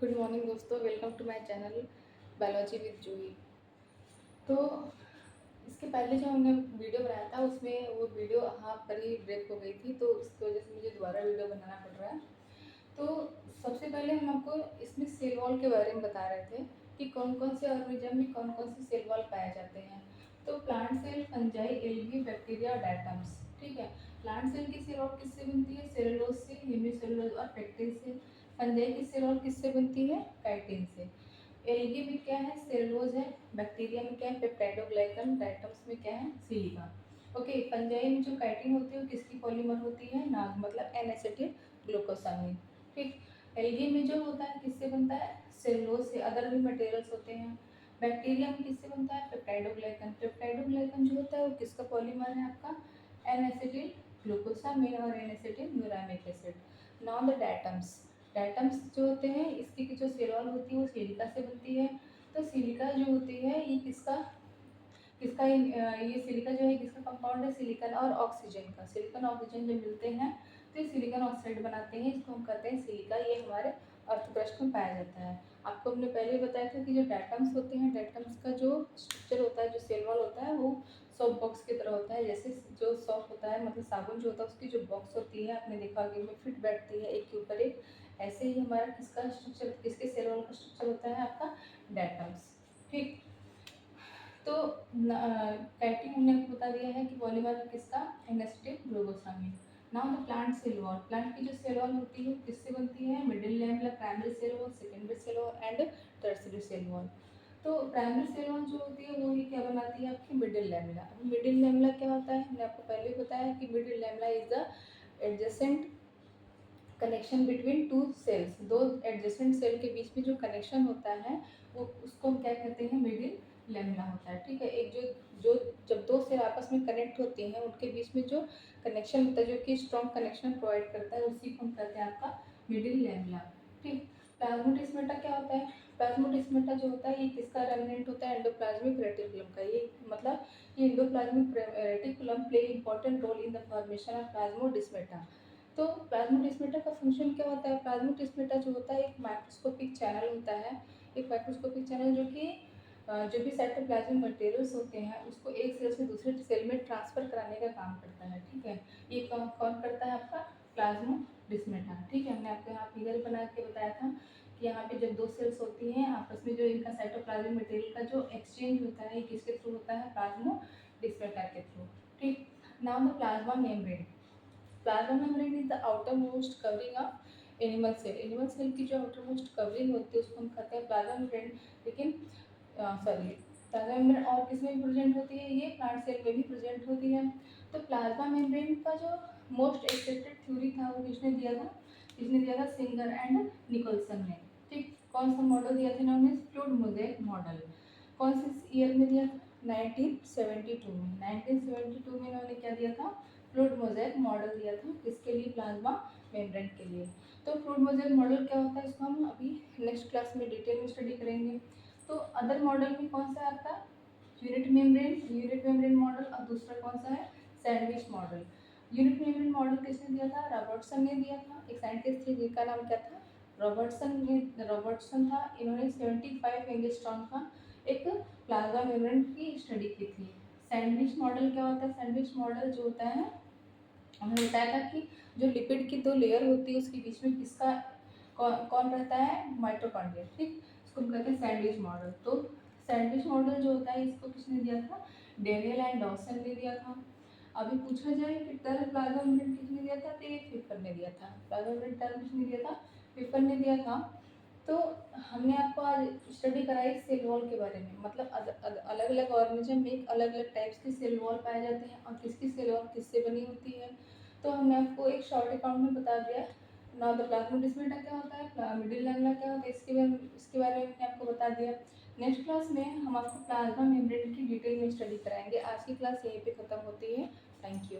Good morning दोस्तों, welcome to my channel biology with Juhi. तो इसके पहले जो हमने वीडियो बनाया था उसमें वो वीडियो हाफ पर ही ब्रेक हो गई थी, तो उसकी वजह से मुझे दोबारा वीडियो बनाना पड़ रहा है। तो सबसे पहले हम आपको इसमें सेल वॉल के बारे में बता रहे थे कि कौन कौन से ऑर्गेनिज्म में कौन कौन से सेल वॉल पाए जाते हैं। तो plant cell, fungi, algae, bacteria और डायटम्स। ठीक है। प्लांट सेल की सेल वॉल किससे बनती है? सेलुलोज से, यूनिसेलुलोज और पेक्टिन से। फंजाई की सेल वॉल किससे बनती है? काइटिन से। एल्गी में क्या है? सेलुलोज है। बैक्टीरिया में क्या है? पेप्टाइडोग्लाइकन। डायटम्स में क्या है? सिलिका। ओके। फंजाई में जो काइटिन होती है वो किसकी पॉलीमर होती है? नाग मतलब एन एसिटिल ग्लूकोसामिन। ठीक। एल्गी में जो होता है किससे बनता है? सेलुलोज से। अदर भी मटेरियल्स होते हैं। बैक्टीरिया में किससे बनता है? पेप्टाइडोग्लाइकन। पेप्टाइडोग्लाइकन जो होता है वो किसका पॉलीमर है? आपका एन एसिटिल ग्लूकोसामिन और N acetyl neuraminic acid. Now the diatoms. Diatoms जो होते हैं इसकी की जो सेल वॉल होती है वो सिलिका से बनती है। तो सिलिका जो होती है ये किसका किसका ये सिलिका जो है किसका कंपाउंड है? सिलिकॉन और ऑक्सीजन का। सिलिकॉन ऑक्सीजन जब मिलते हैं तो ये सिलिकॉन ऑक्साइड बनाते हैं, इसको हम कहते हैं सिलिका। ये हमारे अर्थक्रस्ट में पाया जाता है। आपको हमने पहले ही बताया था कि जो डायटम्स होते हैं, डायटम्स का जो स्ट्रक्चर होता है, जो सेल वॉल होता है, वो सॉप बॉक्स की तरह होता है। जैसे जो सॉप होता है मतलब साबुन जो होता है उसकी जो बॉक्स होती है, आपने देखा कि में फिट बैठती है एक के ऊपर एक, ऐसे ही हमारा किसका स्ट्रक्चर, किसके सेल वॉल का स्ट्रक्चर होता है? आपका डायटम्स। ठीक। तो काइटिन हमने आपको बता दिया है कि पॉलीमर किसका? एनेस्टिक glucosamine. Now the plant cell wall. Plant की जो सेल वॉल होती है किससे बनती है? Middle lamella, primary cell wall, secondary cell wall and tertiary cell wall. तो प्राइमरी सेल वॉल जो होती है वो ही क्या बनाती है? आपकी मिडिल लैमेला। अब मिडिल लैमेला क्या होता है? हमने आपको पहले ही बताया कि middle lamella is the adjacent connection between two cells. दो एडजेसेंट सेल के बीच में जो कनेक्शन होता है वो उसको हम क्या कहते हैं? मिडिल लैमेला होता है। ठीक है। एक जो जो जब दो सेल आपस में कनेक्ट होती हैं उनके बीच में जो कनेक्शन होता है, जो कि स्ट्रॉन्ग कनेक्शन प्रोवाइड करता है, उसी को हम कहते हैं आपका मिडिल लैमेला। ठीक। प्लाज्मोडेस्माटा क्या होता है? प्लाज्मोडेस्माटा जो होता है ये किसका रेमिनेंट होता है? एंडोप्लाज्मिक रेटिकुलम का। ये मतलब ये endoplasmic reticulum play important role in the formation of plasmodesmata. तो प्लाज्मोडेस्माटा का फंक्शन क्या होता है? प्लाज्मोडेस्माटा जो होता है एक माइक्रोस्कोपिक चैनल होता है। एक माइक्रोस्कोपिक चैनल जो कि जो भी साइटोप्लाज्मिक मटेरियल्स होते हैं उसको एक सेल से दूसरे सेल में ट्रांसफर कराने का काम करता है। ठीक है। ये कौन कौन करता है? आपका प्लाज्मोडेस्माटा। ठीक है। हमने आपको यहाँ फिगर बना के बताया था कि यहाँ पे जब दो सेल्स होती हैं आपस में जो इनका साइटोप्लाज्मिक मटेरियल का जो एक्सचेंज होता है ये किसके थ्रू होता है? प्लाज्मोडेस्माटा के थ्रू। ठीक। Now the plasma membrane. Plasma membrane is the outermost covering of animal cell. Animal cell की जो आउटर मोस्ट कवरिंग होती है उसको हम कहते हैं प्लाज्मा मेम्ब्रेन। लेकिन सॉरी, प्लाज्मा मेम्ब्रेन और किस में भी प्रेजेंट होती है? ये प्लांट सेल में भी प्रेजेंट होती है। तो प्लाज्मा मेम्ब्रेन का जो मोस्ट एक्सेप्टेड थ्योरी था वो किसने दिया था? किसने दिया था? सिंगर एंड निकोलसन ने। ठीक। कौन सा मॉडल दिया था इन्होंने? Fluid mosaic model. कौन से ईयर में दिया था? 1972 में। 1972 में इन्होंने क्या दिया था? फ्लूइड मोज़ेक मॉडल दिया था। किसके लिए? प्लाज्मा मेम्ब्रेन के लिए। तो फ्लूइड मोज़ेक मॉडल क्या होता है इसको हम अभी नेक्स्ट क्लास में डिटेल में स्टडी करेंगे। तो अदर मॉडल में कौन सा आता है? Unit membrane model. और दूसरा कौन सा है? Sandwich model. Unit membrane model किसने दिया था? रॉबर्टसन ने दिया था। एक साइंटिस्ट थे जिनका नाम क्या था? रॉबर्टसन था। इन्होंने 75 एंगस्ट्रॉम का एक प्लाज्मा मेम्ब्रेन की स्टडी की थी। सैंडविच मॉडल क्या होता है? सैंडविच मॉडल जो होता है हमने बताया था कि जो लिपिड की दो लेयर होती है उसके बीच में किसका कौन रहता है? माइटोकॉन्ड्रिया। ठीक। इसको हम कहते हैं सैंडविच मॉडल। तो सैंडविच मॉडल जो होता है इसको किसने दिया था? डेनियल एंड डॉसन ने दिया था। अभी पूछा जाए कि टर्म प्लाज्मा मेम्ब्रेन किसने दिया था? तो ये फिफर ने दिया था। प्लाज्मा मेम्ब्रेन टर्म किसने दिया था? फिफर ने दिया था। तो हमने आपको आज स्टडी कराई सेल वॉल के बारे में, मतलब अलग अलग ऑर्गेनिज्म में एक अलग अलग टाइप्स की सेल वॉल पाए जाते हैं और किसकी सेल वॉल किससे बनी होती है। तो हमने आपको एक शॉर्ट अकाउंट में बता दिया। नाउ द प्लाज्मोडेस्माटा क्या होता है, मिडिल लैमेला क्या होता है, इसके बारे में मैंने आपको बता दिया। नेक्स्ट क्लास में हम आपको प्लाज्मा मेम्ब्रेन की डिटेल में स्टडी कराएंगे। आज की क्लास यहीं पे ख़त्म होती है। Thank you.